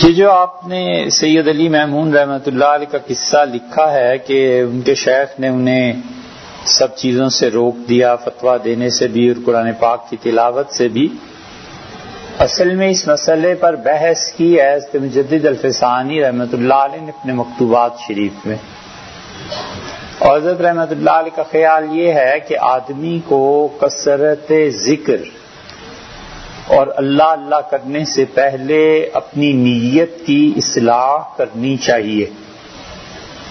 یہ جو آپ نے سید علی میمون رحمۃ اللہ علیہ کا قصہ لکھا ہے کہ ان کے شیخ نے انہیں سب چیزوں سے روک دیا، فتویٰ دینے سے بھی اور قرآن پاک کی تلاوت سے بھی، اصل میں اس مسئلے پر بحث کی ہے حضرت مجدد الفسانی رحمۃ اللہ علیہ نے اپنے مکتوبات شریف میں، اور حضرت رحمۃ اللہ علیہ کا خیال یہ ہے کہ آدمی کو کثرت ذکر اور اللہ اللہ کرنے سے پہلے اپنی نیت کی اصلاح کرنی چاہیے۔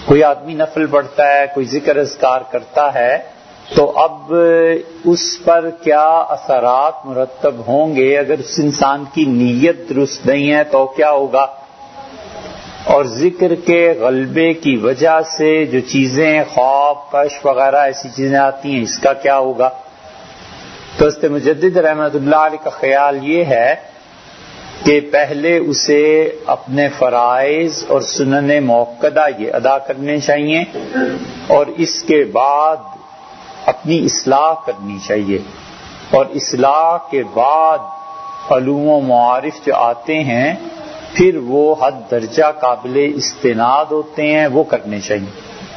کوئی آدمی نفل پڑھتا ہے، کوئی ذکر اذکار کرتا ہے، تو اب اس پر کیا اثرات مرتب ہوں گے اگر اس انسان کی نیت درست نہیں ہے تو کیا ہوگا، اور ذکر کے غلبے کی وجہ سے جو چیزیں خوف کشف وغیرہ ایسی چیزیں آتی ہیں اس کا کیا ہوگا۔ تو حضرت مجدد رحمۃ اللہ علیہ کا خیال یہ ہے کہ پہلے اسے اپنے فرائض اور سنن موقدہ یہ ادا کرنے چاہیے اور اس کے بعد اپنی اصلاح کرنی چاہیے، اور اصلاح کے بعد علوم و معارف جو آتے ہیں پھر وہ حد درجہ قابل استناد ہوتے ہیں، وہ کرنے چاہیے۔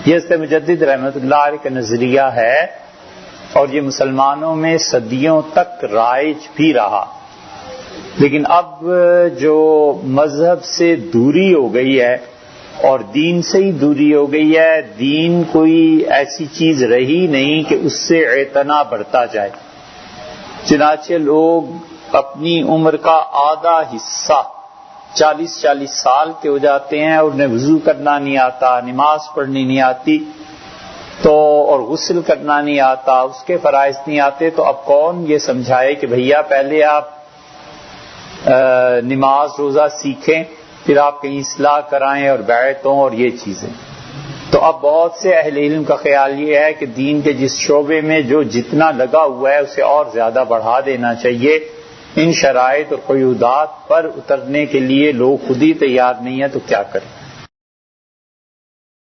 یہ حضرت مجدد رحمۃ اللہ علیہ کا نظریہ ہے، اور یہ مسلمانوں میں صدیوں تک رائج بھی رہا۔ لیکن اب جو مذہب سے دوری ہو گئی ہے اور دین سے ہی دوری ہو گئی ہے، دین کوئی ایسی چیز رہی نہیں کہ اس سے اعتنا بڑھتا جائے، چنانچہ لوگ اپنی عمر کا آدھا حصہ 40 سال کے ہو جاتے ہیں اور انہیں وضو کرنا نہیں آتا، نماز پڑھنی نہیں آتی، تو اور غسل کرنا نہیں آتا، اس کے فرائض نہیں آتے، تو اب کون یہ سمجھائے کہ بھیا پہلے آپ نماز روزہ سیکھیں پھر آپ کہیں اصلاح کرائیں اور بیعت ہوں اور یہ چیزیں۔ تو اب بہت سے اہل علم کا خیال یہ ہے کہ دین کے جس شعبے میں جو جتنا لگا ہوا ہے اسے اور زیادہ بڑھا دینا چاہیے۔ ان شرائط اور قیودات پر اترنے کے لیے لوگ خود ہی تیار نہیں ہیں تو کیا کریں۔